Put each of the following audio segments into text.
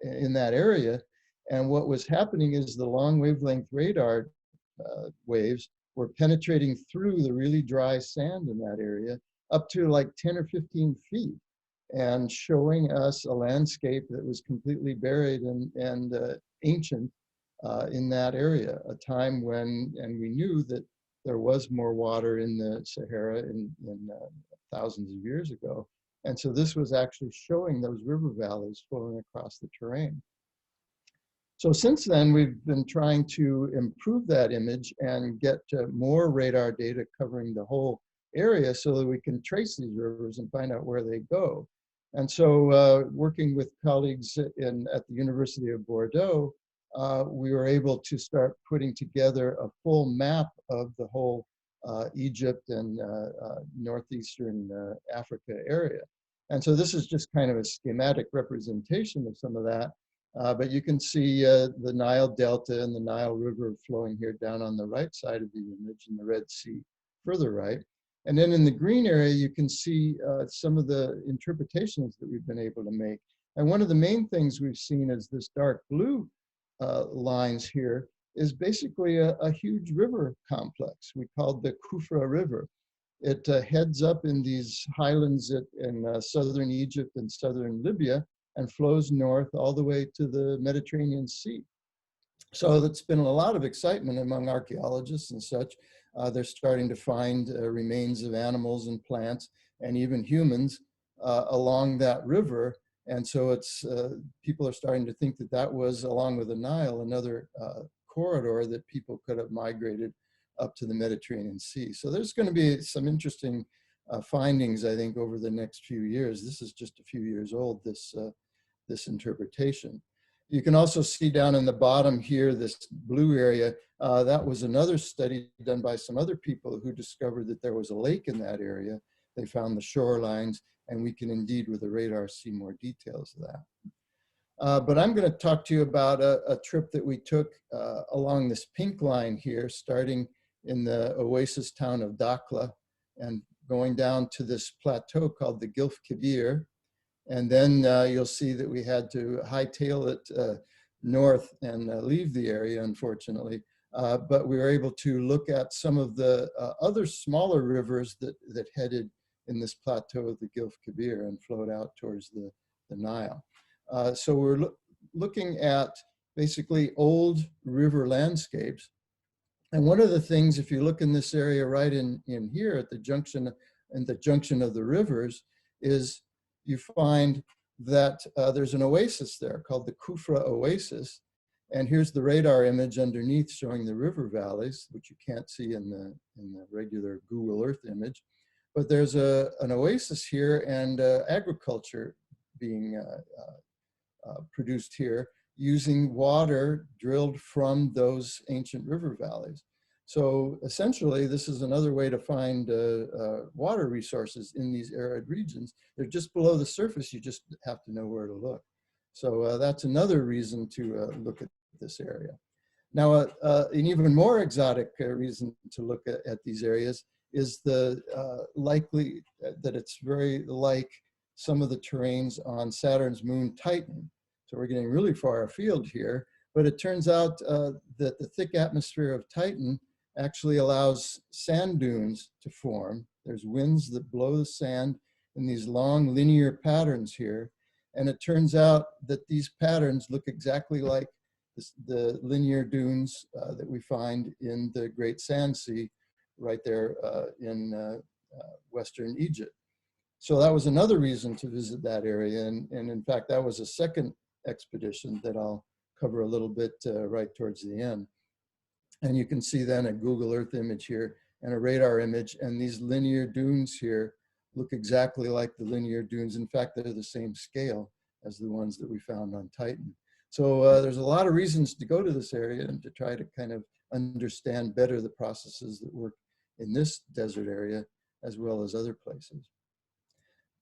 in that area. And what was happening is the long wavelength radar waves were penetrating through the really dry sand in that area up to like 10 or 15 feet and showing us a landscape that was completely buried and ancient in that area, a time when, and we knew that there was more water in the Sahara in thousands of years ago. And so this was actually showing those river valleys flowing across the terrain. So since then, we've been trying to improve that image and get more radar data covering the whole area so that we can trace these rivers and find out where they go. And so working with colleagues at the University of Bordeaux, we were able to start putting together a full map of the whole Egypt and northeastern Africa area. And so this is just kind of a schematic representation of some of that. But you can see the Nile Delta and the Nile River flowing here down on the right side of the image, and the Red Sea further right. And then in the green area, you can see some of the interpretations that we've been able to make. And one of the main things we've seen is this dark blue lines here is basically a huge river complex we called the Kufra River. It heads up in these highlands in southern Egypt and southern Libya and flows north all the way to the Mediterranean Sea. So that's been a lot of excitement among archaeologists and such. They're starting to find remains of animals and plants and even humans along that river. And so it's people are starting to think that that was, along with the Nile, another corridor that people could have migrated up to the Mediterranean Sea. So there's going to be some interesting findings, I think, over the next few years. This is just a few years old, this interpretation. You can also see down in the bottom here, this blue area, that was another study done by some other people who discovered that there was a lake in that area. They found the shorelines, and we can indeed with the radar see more details of that. But I'm going to talk to you about a trip that we took along this pink line here, starting in the oasis town of Dakhla and going down to this plateau called the Gilf Kebir. And then you'll see that we had to hightail it north and leave the area, unfortunately. But we were able to look at some of the other smaller rivers that headed in this plateau of the Gilf Kebir and flowed out towards the Nile. So we're looking at basically old river landscapes. And one of the things, if you look in this area right in here at the junction of the rivers, is you find that there's an oasis there called the Kufra Oasis. And here's the radar image underneath showing the river valleys, which you can't see in the regular Google Earth image. But there's an oasis here and agriculture being produced here using water drilled from those ancient river valleys. So essentially, this is another way to find water resources in these arid regions. They're just below the surface. You just have to know where to look. So that's another reason to look at this area. Now, an even more exotic reason to look at these areas is the likely that it's very like some of the terrains on Saturn's moon Titan. So we're getting really far afield here, but it turns out that the thick atmosphere of Titan actually allows sand dunes to form. There's winds that blow the sand in these long linear patterns here. And it turns out that these patterns look exactly like the linear dunes that we find in the Great Sand Sea right there in Western Egypt. So that was another reason to visit that area. And in fact, that was a second expedition that I'll cover a little bit right towards the end. And you can see then a Google Earth image here and a radar image. And these linear dunes here look exactly like the linear dunes. In fact, they're the same scale as the ones that we found on Titan. So there's a lot of reasons to go to this area and to try to kind of understand better the processes that work in this desert area as well as other places.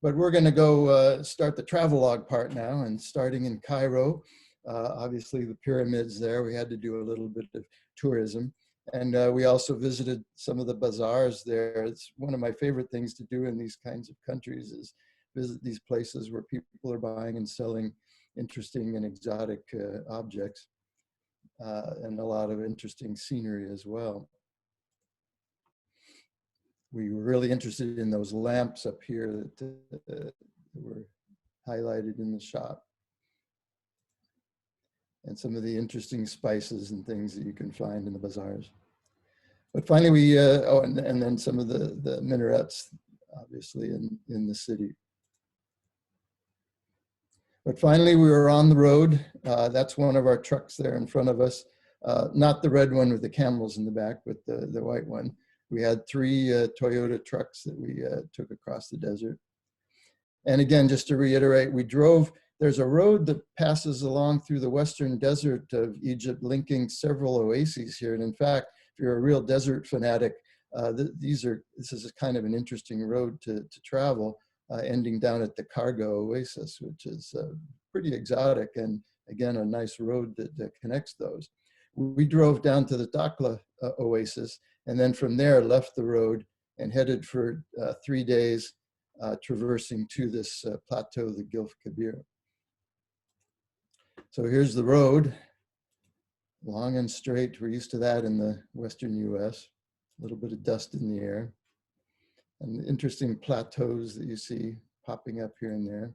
But we're going to go start the travelogue part now, and starting in Cairo. Obviously the pyramids there, we had to do a little bit of tourism. And we also visited some of the bazaars there. It's one of my favorite things to do in these kinds of countries is visit these places where people are buying and selling interesting and exotic objects, and a lot of interesting scenery as well. We were really interested in those lamps up here that were highlighted in the shop, and some of the interesting spices and things that you can find in the bazaars. But finally we, oh, and then some of the minarets, obviously, in the city. But finally we were on the road. That's one of our trucks there in front of us. Not the red one with the camels in the back, but the white one. We had 3 Toyota trucks that we took across the desert. And again, just to reiterate, we drove, there's a road that passes along through the western desert of Egypt, linking several oases here. And in fact, if you're a real desert fanatic, this is kind of an interesting road to travel, ending down at the Cargo Oasis, which is pretty exotic, and again, a nice road that connects those. We drove down to the Dakhla Oasis, and then from there left the road and headed for 3 days, traversing to this plateau, the Gilf Kabir. So here's the road, long and straight. We're used to that in the Western US, a little bit of dust in the air, and interesting plateaus that you see popping up here and there.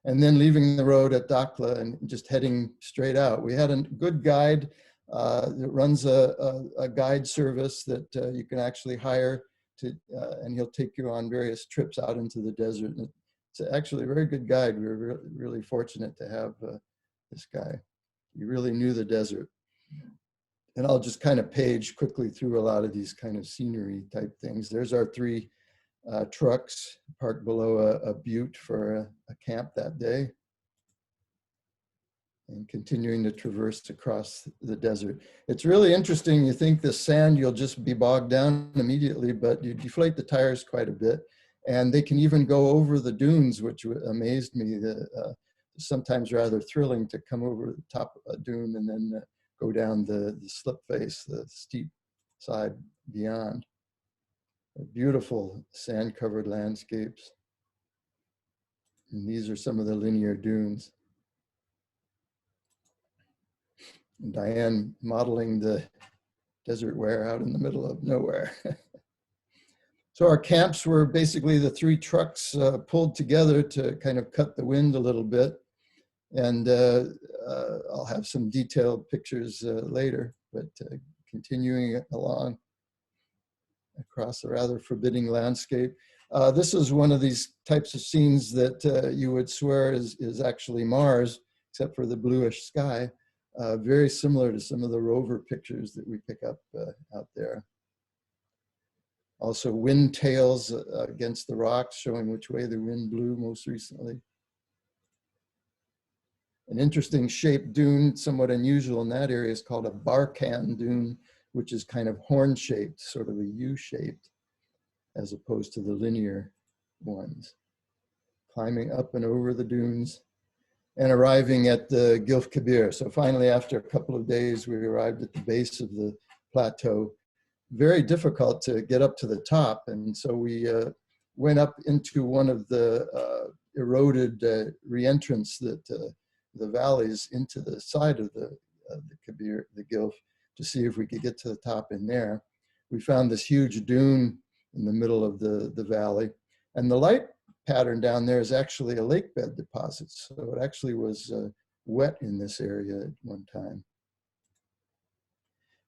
And then leaving the road at Dakhla and just heading straight out. We had a good guide that runs a guide service that you can actually hire to, and he'll take you on various trips out into the desert. And it's actually a very good guide. We were really fortunate to have this guy. He really knew the desert. And I'll just kind of page quickly through a lot of these kind of scenery type things. There's our 3 trucks parked below a butte for a camp that day, and continuing to traverse across the desert. It's really interesting. You think the sand, you'll just be bogged down immediately, but you deflate the tires quite a bit, and they can even go over the dunes, which amazed me. Sometimes rather thrilling to come over the top of a dune and then go down the slip face, the steep side beyond. Beautiful sand-covered landscapes. And these are some of the linear dunes. And Diane modeling the desert wear out in the middle of nowhere. So our camps were basically the 3 trucks pulled together to kind of cut the wind a little bit. And I'll have some detailed pictures later, but continuing along across a rather forbidding landscape. This is one of these types of scenes that you would swear is actually Mars, except for the bluish sky. Very similar to some of the rover pictures that we pick up out there. Also wind tails against the rocks, showing which way the wind blew most recently. An interesting shaped dune, somewhat unusual in that area, is called a Barkhan dune, which is kind of horn-shaped, sort of a U-shaped, as opposed to the linear ones. Climbing up and over the dunes and arriving at the Gilf Kabir. So finally, after a couple of days, we arrived at the base of the plateau. Very difficult to get up to the top, and so we went up into one of the eroded re-entrance that the valleys into the side of the Kabir, the Gilf, to see if we could get to the top in there. We found this huge dune in the middle of the valley, and the light pattern down there is actually a lake bed deposit. So it actually was wet in this area at one time.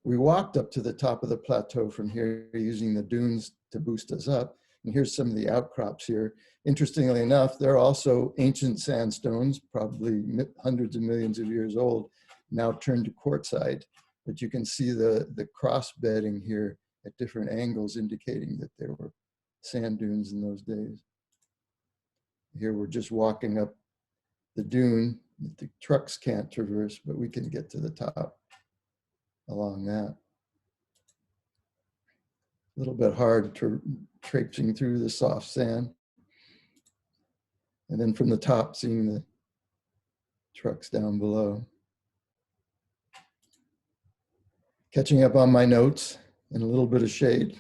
We walked up to the top of the plateau from here using the dunes to boost us up. And here's some of the outcrops here. Interestingly enough, they're also ancient sandstones, probably hundreds of millions of years old, now turned to quartzite. But you can see the cross bedding here at different angles, indicating that there were sand dunes in those days. Here we're just walking up the dune that the trucks can't traverse, but we can get to the top along that. A little bit hard traipsing through the soft sand. And then from the top, seeing the trucks down below. Catching up on my notes in a little bit of shade.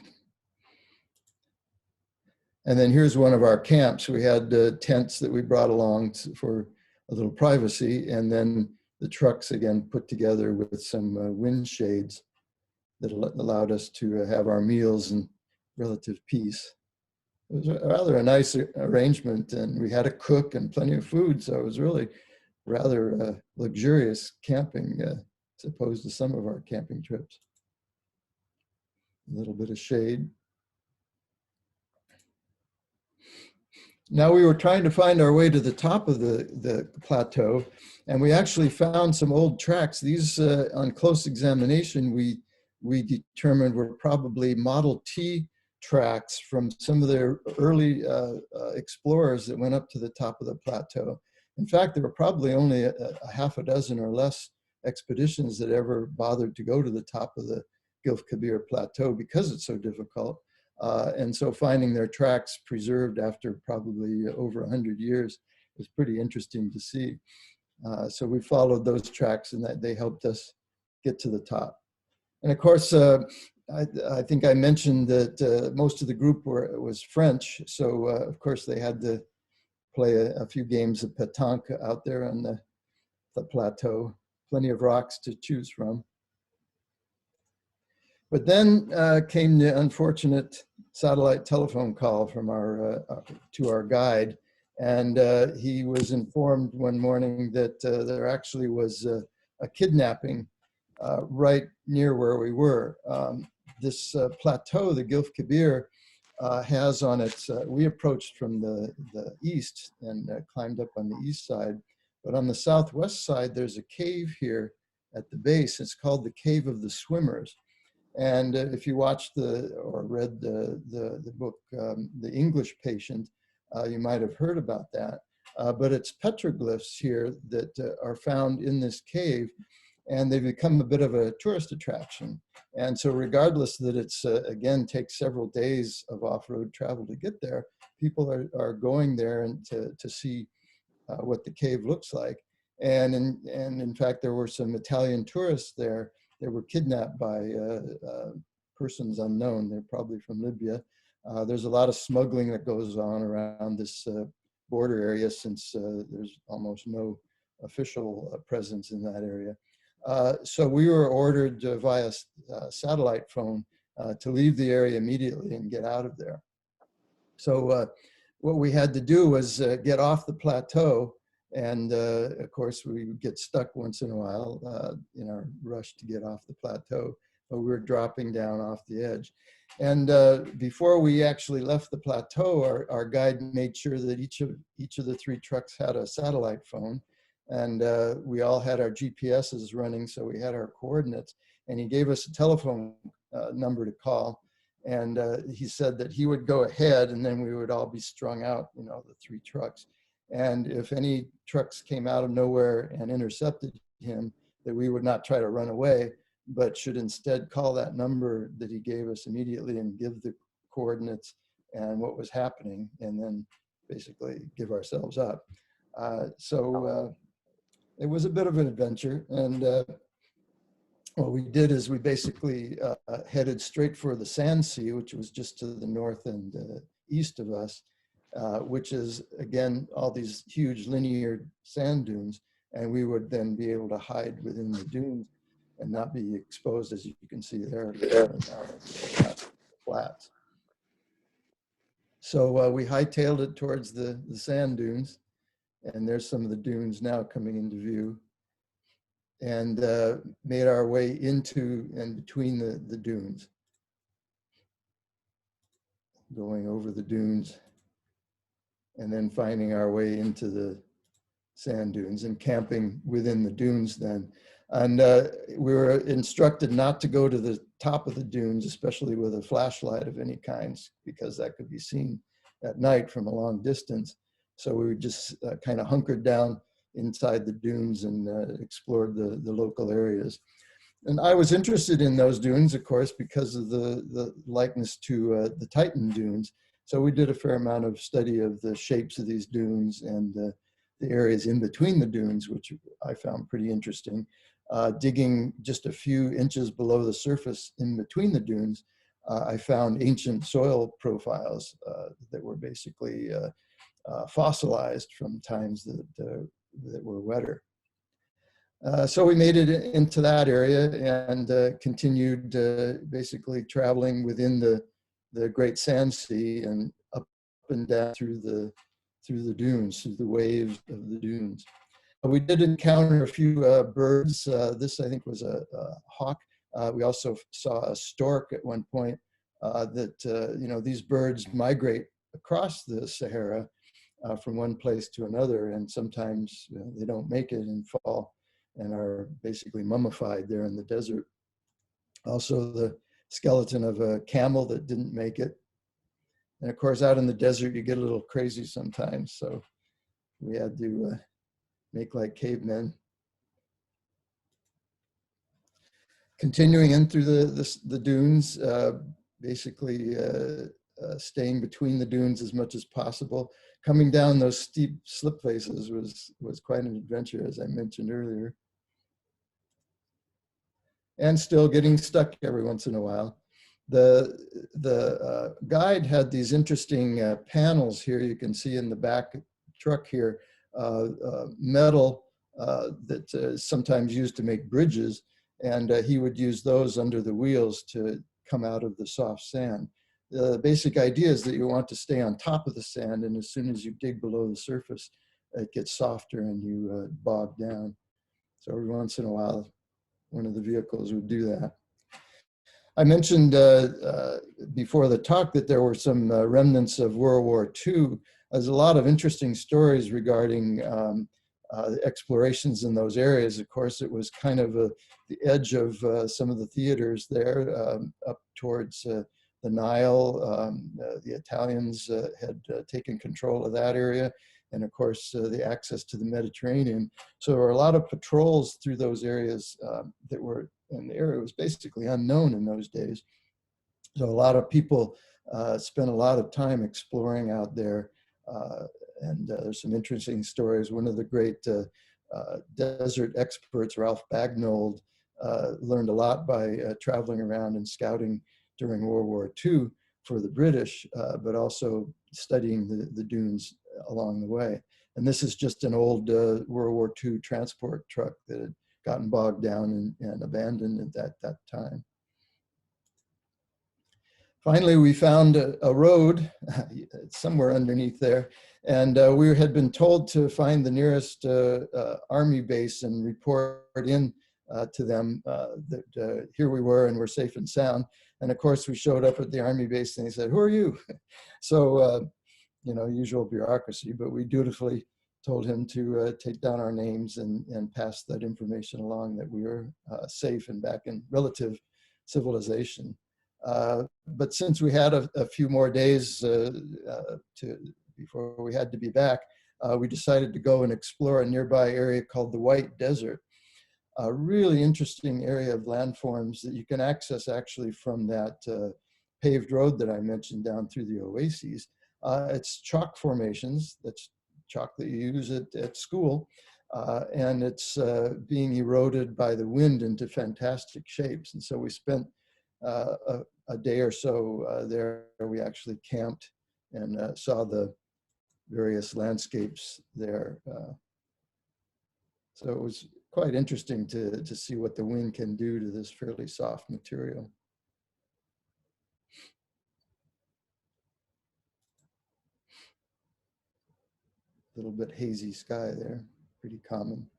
And then here's one of our camps. We had tents that we brought along for a little privacy, and then the trucks again put together with some wind shades that allowed us to have our meals in relative peace. It was rather a nice arrangement, and we had a cook and plenty of food, so it was really rather luxurious camping as opposed to some of our camping trips. A little bit of shade. Now we were trying to find our way to the top of the plateau, and we actually found some old tracks. These, on close examination, we determined were probably Model T tracks from some of the early explorers that went up to the top of the plateau. In fact, there were probably only a half a dozen or less expeditions that ever bothered to go to the top of the Gilf Kebir Plateau because it's so difficult. And so finding their tracks preserved after probably over 100 years was pretty interesting to see. So we followed those tracks, and that they helped us get to the top. And of course, I think I mentioned that most of the group was French. So of course they had to play a few games of pétanque out there on the plateau, plenty of rocks to choose from. But then came the unfortunate satellite telephone call from to our guide. And he was informed one morning that there actually was a kidnapping right near where we were. This plateau, the Gilf Kebir, has on its, we approached from the east and climbed up on the east side. But on the southwest side, there's a cave here at the base. It's called the Cave of the Swimmers. And if you watched or read the book, The English Patient, you might have heard about that. But it's petroglyphs here that are found in this cave, and they've become a bit of a tourist attraction. And so regardless that it's, again, takes several days of off-road travel to get there, people are going there and to see what the cave looks like. And in fact, there were some Italian tourists there. They were kidnapped by persons unknown. They're probably from Libya. There's a lot of smuggling that goes on around this border area, since there's almost no official presence in that area. So we were ordered via satellite phone to leave the area immediately and get out of there. So what we had to do was get off the plateau. And of course, we would get stuck once in a while in our rush to get off the plateau, but we were dropping down off the edge. And before we actually left the plateau, our guide made sure that each of the three trucks had a satellite phone, and we all had our GPSs running, so we had our coordinates. And he gave us a telephone number to call, and he said that he would go ahead, and then we would all be strung out, the three trucks. And if any trucks came out of nowhere and intercepted him, that we would not try to run away, but should instead call that number that he gave us immediately and give the coordinates and what was happening, and then basically give ourselves up. So it was a bit of an adventure. And what we did is we basically headed straight for the Sand Sea, which was just to the north and east of us. Which is, again, all these huge linear sand dunes, and we would then be able to hide within the dunes and not be exposed, as you can see there, flats. So we hightailed it towards the sand dunes, and there's some of the dunes now coming into view, and made our way into and between the dunes, going over the dunes, and then finding our way into the sand dunes and camping within the dunes then. And we were instructed not to go to the top of the dunes, especially with a flashlight of any kind, because that could be seen at night from a long distance. So we just kind of hunkered down inside the dunes and explored the local areas. And I was interested in those dunes, of course, because of the likeness to the Titan dunes. So we did a fair amount of study of the shapes of these dunes and the areas in between the dunes, which I found pretty interesting. Digging just a few inches below the surface in between the dunes, I found ancient soil profiles that were basically fossilized from times that that were wetter. So we made it into that area and continued basically traveling within the Great Sand Sea and up and down through the dunes, through the waves of the dunes. We did encounter a few birds. This, I think, was a hawk. We also saw a stork at one point. You know, these birds migrate across the Sahara from one place to another, and sometimes they don't make it and fall and are basically mummified there in the desert. Also, the skeleton of a camel that didn't make it. And of course, out in the desert, you get a little crazy sometimes. So we had to make like cavemen. Continuing in through the dunes, basically staying between the dunes as much as possible. Coming down those steep slip faces was quite an adventure, as I mentioned earlier. And still getting stuck every once in a while. The guide had these interesting panels here. You can see in the back truck here, metal that is sometimes used to make bridges. And he would use those under the wheels to come out of the soft sand. The basic idea is that you want to stay on top of the sand, and as soon as you dig below the surface, it gets softer and you bog down. So every once in a while, one of the vehicles would do that. I mentioned before the talk that there were some remnants of World War II. There's a lot of interesting stories regarding explorations in those areas. Of course, it was kind of the edge of some of the theaters there, up towards the Nile. The Italians had taken control of that area, and of course, the access to the Mediterranean. So there were a lot of patrols through those areas that were, and the area was basically unknown in those days. So a lot of people spent a lot of time exploring out there. And there's some interesting stories. One of the great desert experts, Ralph Bagnold, learned a lot by traveling around and scouting during World War II for the British, but also studying the dunes along the way. And this is just an old World War II transport truck that had gotten bogged down and abandoned at that time. Finally, we found a road somewhere underneath there, and we had been told to find the nearest army base and report in to them that here we were and we're safe and sound. And of course, we showed up at the army base and they said, "Who are you?" So, you know, usual bureaucracy, but we dutifully told him to take down our names and pass that information along that we were safe and back in relative civilization. But since we had a few more days before we had to be back, we decided to go and explore a nearby area called the White Desert, a really interesting area of landforms that you can access actually from that paved road that I mentioned down through the oases. It's chalk formations, that's chalk that you use at school, and it's being eroded by the wind into fantastic shapes. And so we spent a day or so there. We actually camped and saw the various landscapes there. So it was quite interesting to see what the wind can do to this fairly soft material. A little bit hazy sky there, pretty common.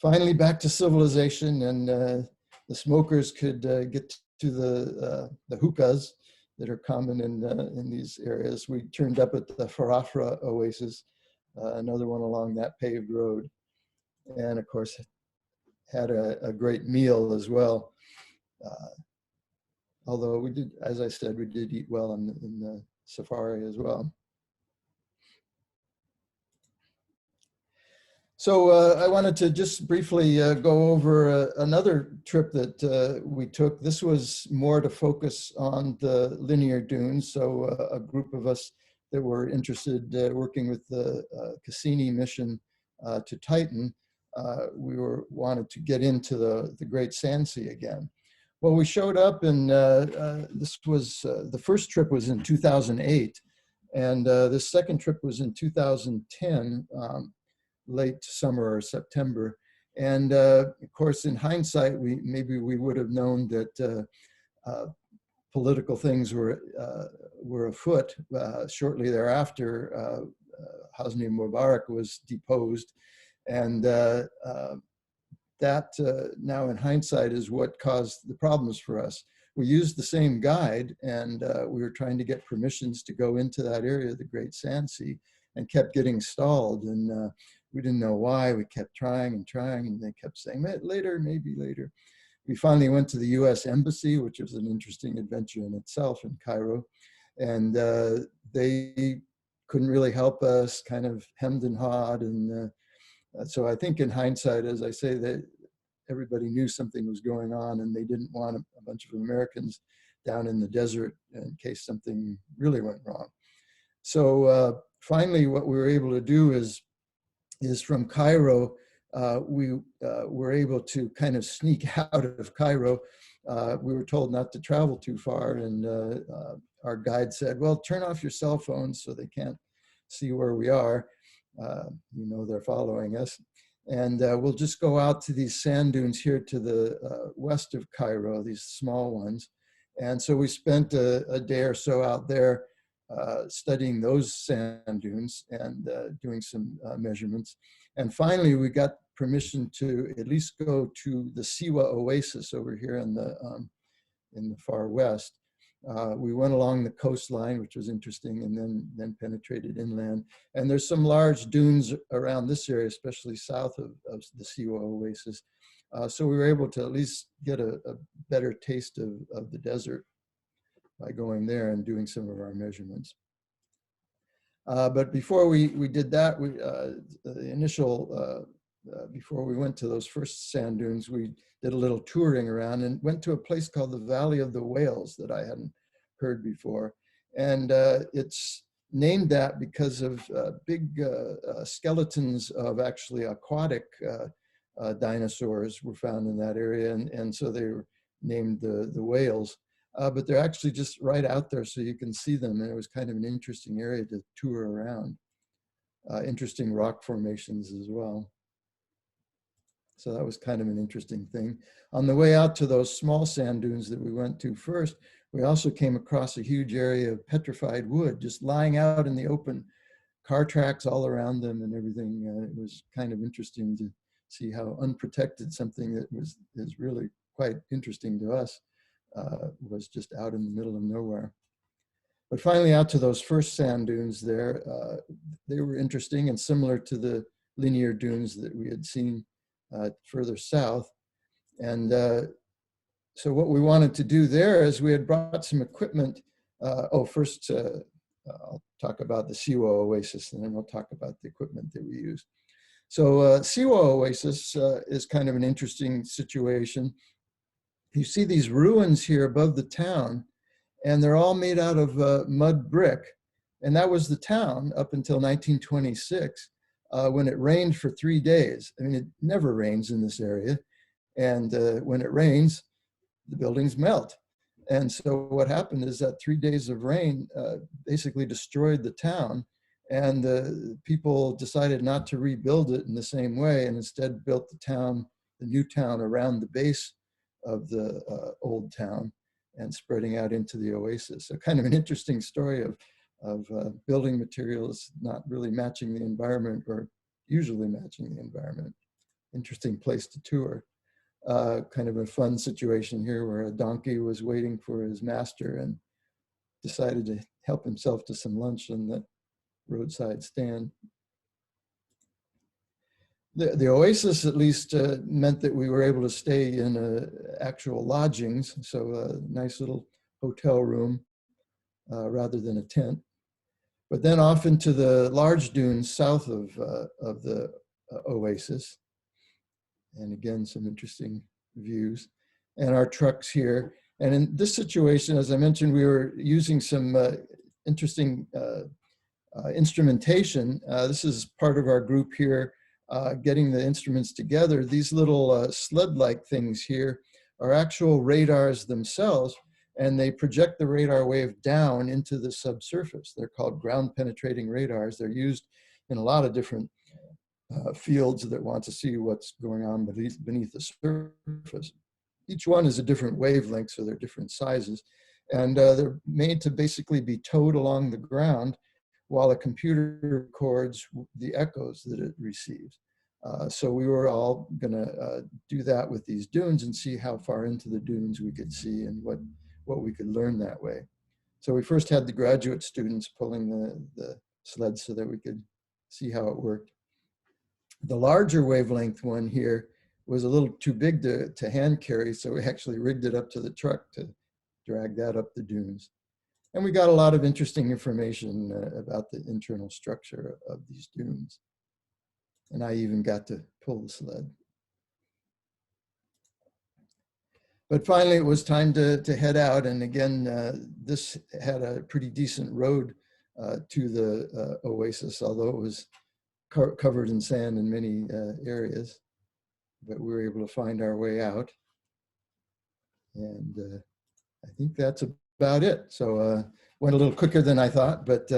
Finally, back to civilization, and the smokers could get to the hookahs that are common in these areas. We turned up at the Farr oasis, another one along that paved road, and of course had a great meal as well. Although we did, as I said, we did eat well in the safari as well. So I wanted to just briefly go over another trip that we took. This was more to focus on the linear dunes. So a group of us that were interested working with the Cassini mission to Titan, we wanted to get into the Great Sand Sea again. Well, we showed up, and this was, the first trip was in 2008, and the second trip was in 2010. late summer or September. And of course, in hindsight, maybe we would have known that political things were afoot. Shortly thereafter, Hosni Mubarak was deposed, and that now in hindsight is what caused the problems for us. We used the same guide, and we were trying to get permissions to go into that area, the Great Sand Sea, and kept getting stalled. And we didn't know why. We kept trying, and they kept saying, later, maybe later. We finally went to the US Embassy, which was an interesting adventure in itself in Cairo. And they couldn't really help us, kind of hemmed and hawed. And so I think in hindsight, as I say, that everybody knew something was going on, and they didn't want a bunch of Americans down in the desert in case something really went wrong. So finally, what we were able to do is from Cairo, we were able to kind of sneak out of Cairo. We were told not to travel too far, and our guide said, well, turn off your cell phones so they can't see where we are. You know, they're following us. And we'll just go out to these sand dunes here to the west of Cairo, these small ones. And so we spent a day or so out there studying those sand dunes and doing some measurements. And finally, we got permission to at least go to the Siwa Oasis over here in the far west. We went along the coastline, which was interesting, and then penetrated inland. And there's some large dunes around this area, especially south of the Siwa Oasis. So we were able to at least get a better taste of the desert by going there and doing some of our measurements. But before we did that, the initial, before we went to those first sand dunes, we did a little touring around and went to a place called the Valley of the Whales that I hadn't heard before. And it's named that because of big skeletons of actually aquatic dinosaurs were found in that area. And so they were named the whales. But they're actually just right out there so you can see them. And it was kind of an interesting area to tour around. Interesting rock formations as well. So that was kind of an interesting thing. On the way out to those small sand dunes that we went to first, we also came across a huge area of petrified wood just lying out in the open, car tracks all around them and everything. It was kind of interesting to see how unprotected something that is really quite interesting to us was just out in the middle of nowhere. But finally out to those first sand dunes there, they were interesting and similar to the linear dunes that we had seen further south. And so what we wanted to do there is we had brought some equipment. First I'll talk about the Siwa Oasis, and then we'll talk about the equipment that we used. So Siwa Oasis is kind of an interesting situation. You see these ruins here above the town, and they're all made out of mud brick. And that was the town up until 1926. When it rained for 3 days. I mean, it never rains in this area. And when it rains, the buildings melt. And so what happened is that 3 days of rain basically destroyed the town. And the people decided not to rebuild it in the same way, and instead built the town, the new town, around the base of the old town and spreading out into the oasis. So kind of an interesting story of building materials not really matching the environment, or usually matching the environment. Interesting place to tour. Kind of a fun situation here where a donkey was waiting for his master and decided to help himself to some lunch in the roadside stand. The oasis at least meant that we were able to stay in actual lodgings, so a nice little hotel room rather than a tent. But then off into the large dunes south of the oasis. And again, some interesting views. And our trucks here. And in this situation, as I mentioned, we were using some interesting instrumentation. This is part of our group here, getting the instruments together. These little sled-like things here are actual radars themselves, and they project the radar wave down into the subsurface. They're called ground penetrating radars. They're used in a lot of different fields that want to see what's going on beneath the surface. Each one is a different wavelength, so they're different sizes. And they're made to basically be towed along the ground while a computer records the echoes that it receives. So we were all gonna do that with these dunes and see how far into the dunes we could see and what we could learn that way. So we first had the graduate students pulling the sleds so that we could see how it worked. The larger wavelength one here was a little too big to hand carry, so we actually rigged it up to the truck to drag that up the dunes. And we got a lot of interesting information about the internal structure of these dunes. And I even got to pull the sled. But finally, it was time to head out. And again, this had a pretty decent road to the oasis, although it was covered in sand in many areas. But we were able to find our way out. And I think that's about it. So went a little quicker than I thought, but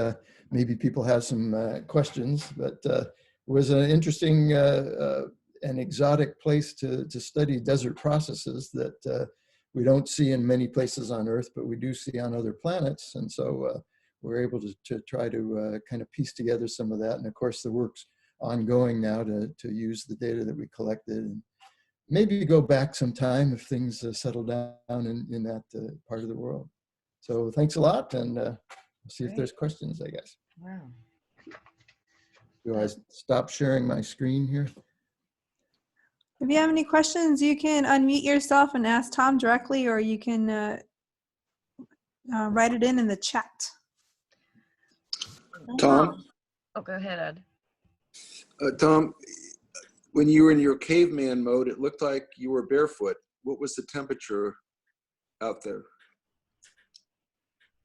maybe people have some questions. But it was an interesting and exotic place to study desert processes that we don't see in many places on Earth, but we do see on other planets. And so we're able to try to kind of piece together some of that. And of course, the work's ongoing now to use the data that we collected and maybe go back sometime if things settle down in that part of the world. So thanks a lot, and we'll see if there's questions, I guess. Wow. Do I stop sharing my screen here? If you have any questions, you can unmute yourself and ask Tom directly, or you can write it in the chat. Tom? Oh, go ahead, Ed. Tom, when you were in your caveman mode, it looked like you were barefoot. What was the temperature out there?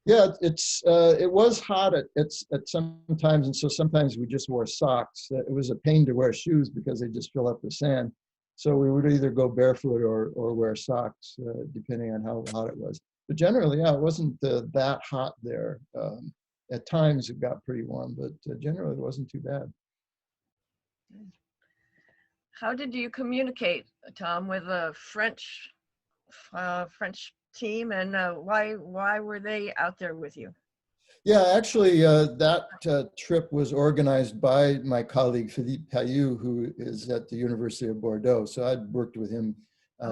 Yeah, it was hot at some times, and so sometimes we just wore socks. It was a pain to wear shoes because they just fill up with sand. So we would either go barefoot or wear socks, depending on how hot it was. But generally, yeah, it wasn't that hot there. At times it got pretty warm, but generally it wasn't too bad. How did you communicate, Tom, with the French team, and why were they out there with you? Yeah, actually, that trip was organized by my colleague Philippe Caillou, who is at the University of Bordeaux. So I'd worked with him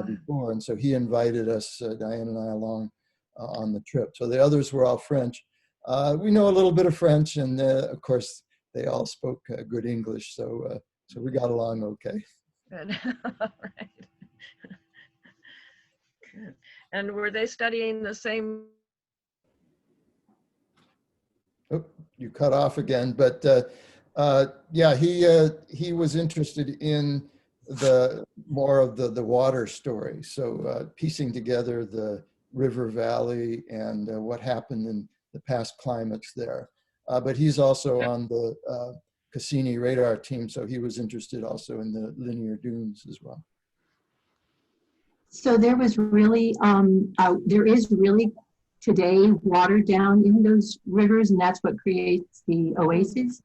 before, and so he invited us, Diane and I, along on the trip. So the others were all French. We know a little bit of French, and of course, they all spoke good English, so we got along okay. Good. All right. Good. And were they studying the same? Oh, you cut off again, but yeah, he was interested in more of the water story. So piecing together the river valley and what happened in the past climates there. But he's also on the Cassini radar team, so he was interested also in the linear dunes as well. So there was really, there is really today water down in those rivers, and that's what creates the oasis?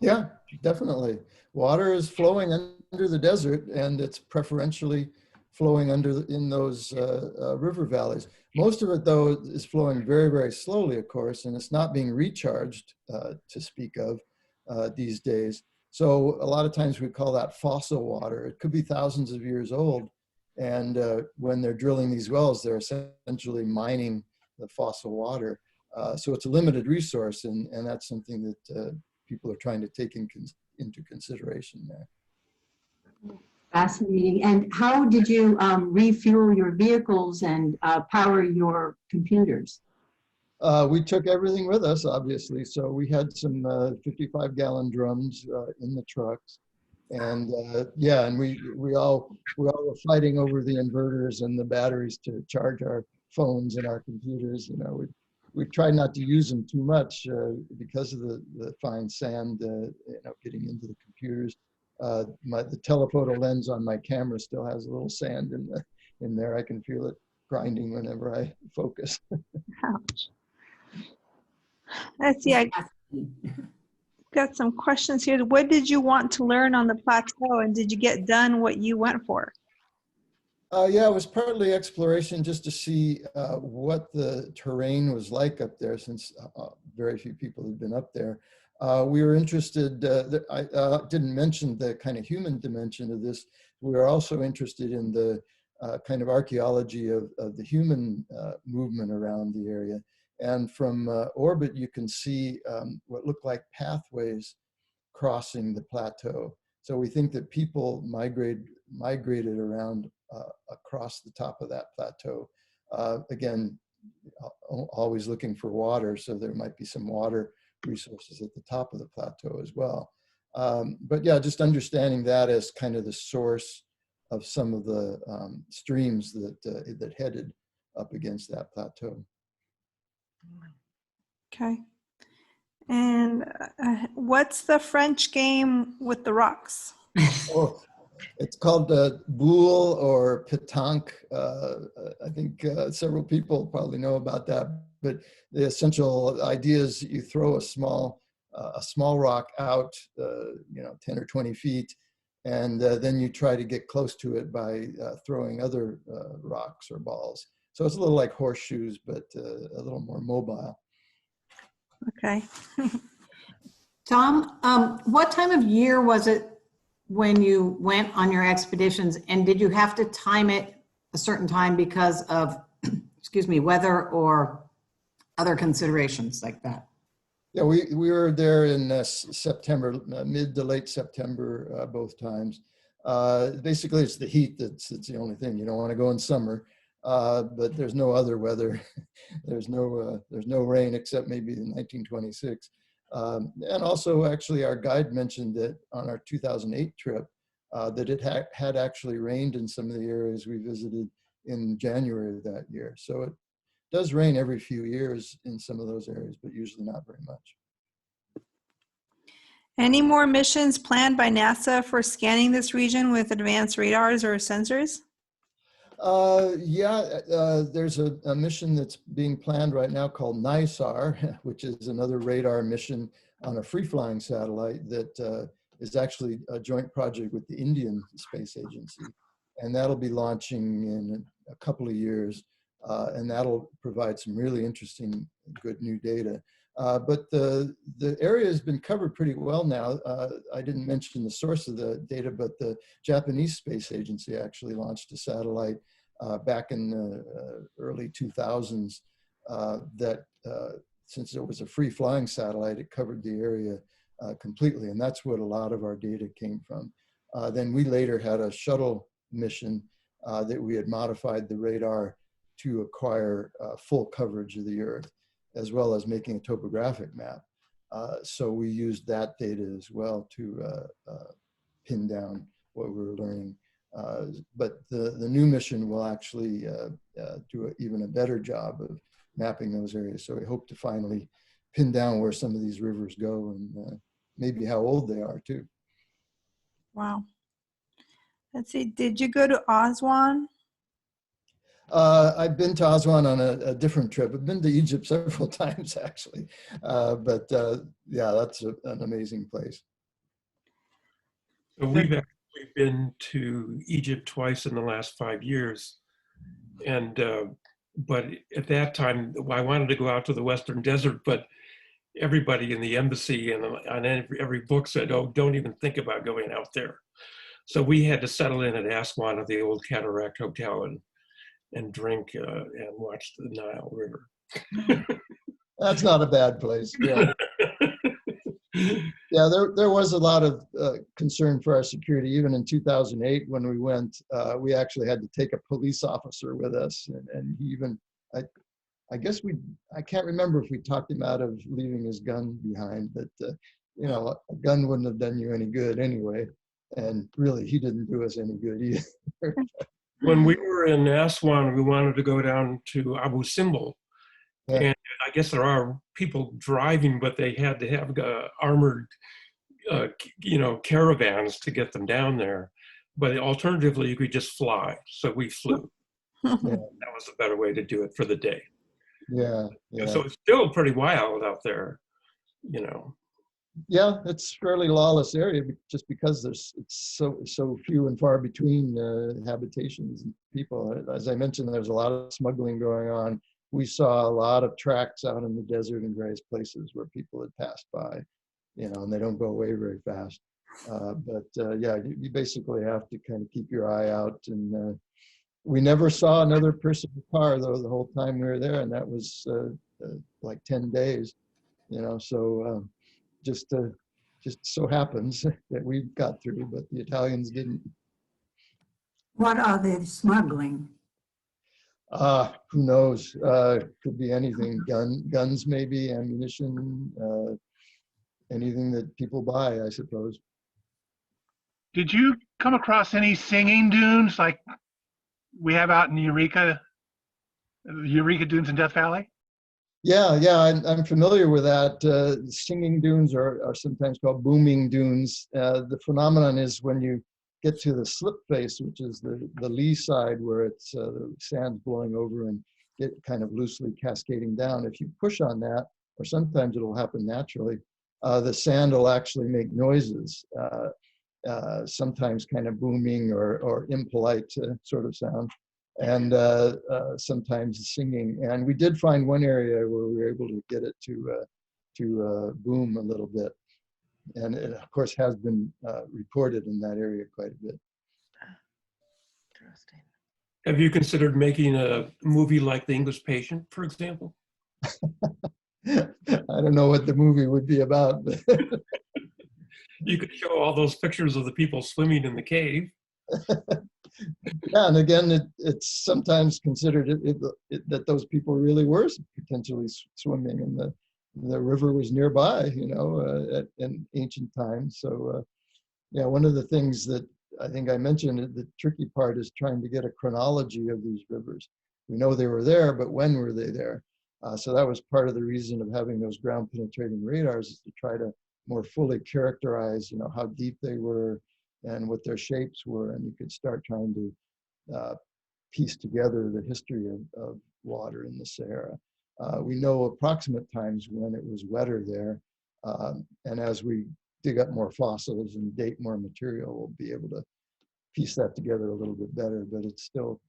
Yeah, definitely. Water is flowing under the desert, and it's preferentially flowing in those river valleys. Most of it, though, is flowing very, very slowly, of course, and it's not being recharged to speak of these days. So a lot of times we call that fossil water. It could be thousands of years old. And when they're drilling these wells, they're essentially mining the fossil water. So it's a limited resource, and that's something that people are trying to take into consideration there. Fascinating. And how did you refuel your vehicles and power your computers? We took everything with us, obviously. So we had some 55-gallon drums in the trucks. And yeah, and we all were fighting over the inverters and the batteries to charge our phones and our computers. You know, we tried not to use them too much because of the fine sand, you know, getting into the computers. The telephoto lens on my camera still has a little sand in there. I can feel it grinding whenever I focus. Ouch. Let's see. got some questions here. What did you want to learn on the plateau, and did you get done what you went for? Yeah, it was partly exploration just to see what the terrain was like up there, since very few people had been up there. We were interested, I didn't mention the kind of human dimension of this. We were also interested in the kind of archaeology of the human movement around the area. And from orbit, you can see what look like pathways crossing the plateau. So we think that people migrated around across the top of that plateau. Again, always looking for water, so there might be some water resources at the top of the plateau as well. But yeah, just understanding that as kind of the source of some of the streams that headed up against that plateau. Okay. And what's the French game with the rocks? Oh, it's called boule or pétanque. I think several people probably know about that, but the essential idea is you throw a small rock out, 10 or 20 feet, and then you try to get close to it by throwing other rocks or balls. So it's a little like horseshoes, but a little more mobile. Okay. Tom, what time of year was it when you went on your expeditions, and did you have to time it a certain time because of, excuse me, weather or other considerations like that? Yeah, we were there in September, mid to late September, both times. Basically, it's the heat that's the only thing. You don't want to go in summer, but there's no other weather. There's no rain except maybe in 1926. And also, actually, our guide mentioned that on our 2008 trip, that it had actually rained in some of the areas we visited in January of that year. So it does rain every few years in some of those areas, but usually not very much. Any more missions planned by NASA for scanning this region with advanced radars or sensors? Yeah, there's a mission that's being planned right now called NISAR, which is another radar mission on a free-flying satellite that is actually a joint project with the Indian Space Agency. And that'll be launching in a couple of years, and that'll provide some really interesting, good new data. But the area has been covered pretty well now. I didn't mention the source of the data, but the Japanese Space Agency actually launched a satellite back in the early 2000s that, since it was a free-flying satellite, it covered the area completely, and that's what a lot of our data came from. Then we later had a shuttle mission that we had modified the radar to acquire full coverage of the Earth, as well as making a topographic map. So we used that data as well to pin down what we were learning. But the new mission will actually do even a better job of mapping those areas. So we hope to finally pin down where some of these rivers go and maybe how old they are too. Wow. Let's see, did you go to Aswan? I've been to Aswan on a different trip. I've been to Egypt several times actually. But yeah, that's an amazing place. So we've actually been to Egypt twice in the last 5 years. And, but at that time, I wanted to go out to the Western Desert, but everybody in the embassy and on every book said, oh, don't even think about going out there. So we had to settle in at Aswan at the old Cataract Hotel and drink and watch the Nile River. That's not a bad place. Yeah. Yeah, there was a lot of concern for our security. Even in 2008, when we went, we actually had to take a police officer with us, and he even, I guess I can't remember if we talked him out of leaving his gun behind, but you know, a gun wouldn't have done you any good anyway. And really, he didn't do us any good either. When we were in Aswan, we wanted to go down to Abu Simbel. Yeah. And I guess there are people driving, but they had to have armored, caravans to get them down there. But alternatively, you could just fly. So we flew. Yeah. That was a better way to do it for the day. Yeah, yeah. So it's still pretty wild out there, you know. Yeah, it's fairly lawless area just because it's so few and far between habitations and people. As I mentioned, there's a lot of smuggling going on. We saw a lot of tracks out in the desert in various places where people had passed by, and they don't go away very fast. Yeah, you basically have to kind of keep your eye out. And we never saw another person in the car though the whole time we were there, and that was like 10 days. So just so happens that we got through, but the Italians didn't. What are they smuggling? Who knows? Could be anything. Guns, maybe ammunition, anything that people buy, I suppose. Did you come across any singing dunes like we have out in Eureka dunes in Death Valley? Yeah, I'm familiar with that. Singing dunes are sometimes called booming dunes. The phenomenon is when you get to the slip face, which is the lee side where it's the sand's blowing over and it kind of loosely cascading down. If you push on that, or sometimes it'll happen naturally, the sand will actually make noises, sometimes kind of booming or impolite sort of sound. And sometimes singing. And we did find one area where we were able to get it to boom a little bit. And it, of course, has been reported in that area quite a bit. Interesting. Have you considered making a movie like The English Patient, for example? I don't know what the movie would be about. But You could show all those pictures of the people swimming in the cave. yeah, and again, it's sometimes considered that those people really were potentially swimming, and the river was nearby, in ancient times. So, yeah, one of the things that I think I mentioned, the tricky part is trying to get a chronology of these rivers. We know they were there, but when were they there? So that was part of the reason of having those ground penetrating radars, is to try to more fully characterize, how deep they were and what their shapes were, and you could start trying to piece together the history of water in the Sahara. We know approximate times when it was wetter there, and as we dig up more fossils and date more material, we'll be able to piece that together a little bit better, but it's still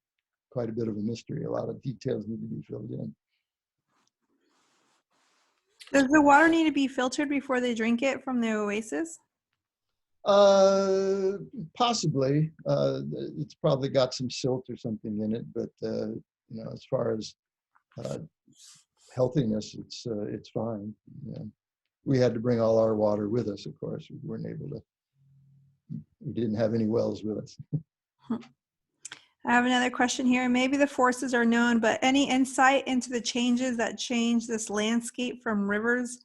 quite a bit of a mystery. A lot of details need to be filled in. Does the water need to be filtered before they drink it from the oasis? Possibly. It's probably got some silt or something in it, but as far as healthiness, it's fine. Yeah. We had to bring all our water with us, of course. We didn't have any wells with us. I have another question here. Maybe the forces are known, but any insight into the changes that changed this landscape from rivers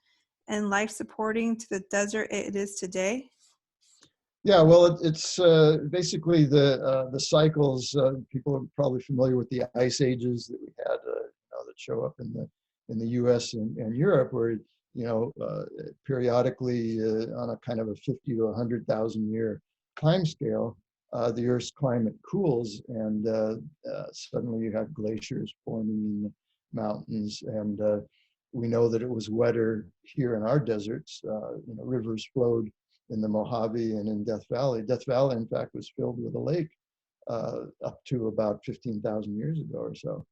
and life supporting to the desert it is today? Yeah, well, it's basically the cycles. People are probably familiar with the ice ages that we had, that show up in the U.S. and Europe, where periodically on a kind of a 50 to 100,000 year time scale, the Earth's climate cools, and suddenly you have glaciers forming in the mountains. And we know that it was wetter here in our deserts. Rivers flowed in the Mojave and in Death Valley. Death Valley, in fact, was filled with a lake up to about 15,000 years ago or so.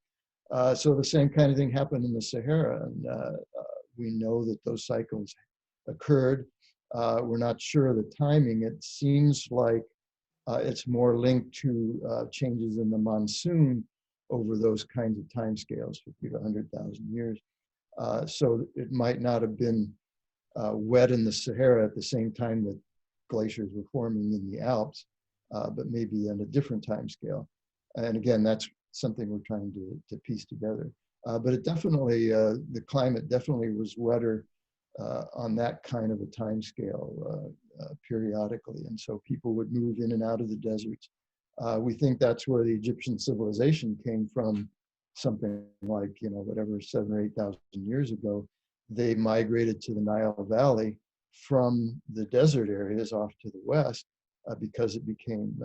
So the same kind of thing happened in the Sahara, and we know that those cycles occurred. We're not sure of the timing. It seems like it's more linked to changes in the monsoon over those kinds of timescales, 50 to 100,000 years. So it might not have been wet in the Sahara at the same time that glaciers were forming in the Alps, but maybe on a different time scale. And again, that's something we're trying to piece together. But it definitely, the climate definitely was wetter on that kind of a time scale periodically. And so people would move in and out of the deserts. We think that's where the Egyptian civilization came from, something like, whatever, 7,000 or 8,000 years ago. They migrated to the Nile Valley from the desert areas off to the west because it became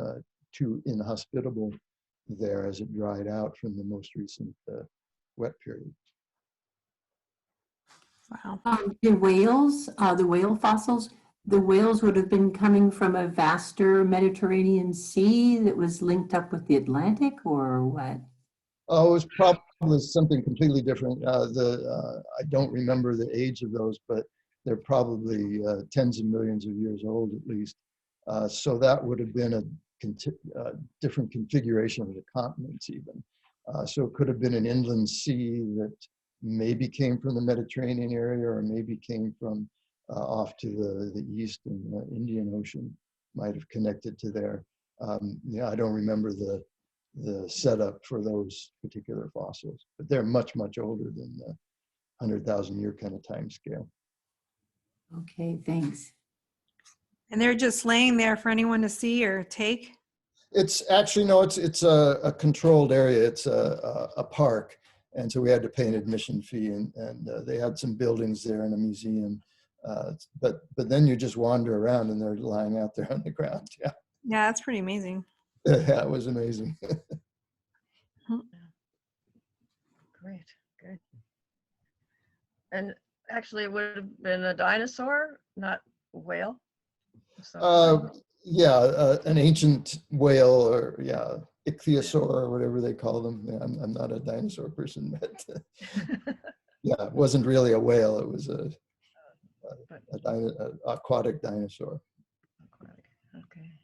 too inhospitable there as it dried out from the most recent wet period. Wow. The whale fossils, the whales would have been coming from a vaster Mediterranean Sea that was linked up with the Atlantic, or what? Oh, it was probably something completely different. I don't remember the age of those, but they're probably tens of millions of years old at least. So that would have been a different configuration of the continents even. So it could have been an inland sea that maybe came from the Mediterranean area, or maybe came from off to the east in the Indian Ocean, might have connected to there. Yeah, I don't remember the setup for those particular fossils, but they're much, much older than the 100,000 year kind of time scale. Okay, thanks. And they're just laying there for anyone to see or take? It's actually, no, it's a controlled area. It's a park. And so we had to pay an admission fee, and they had some buildings there and a museum. But then you just wander around and they're lying out there on the ground. Yeah, Yeah, that's pretty amazing. yeah, it was amazing. Great, good. And actually, it would have been a dinosaur, not a whale. So, Yeah, an ancient whale, or yeah, ichthyosaur or whatever they call them. Yeah, I'm not a dinosaur person, but yeah, it wasn't really a whale. It was a aquatic dinosaur. okay.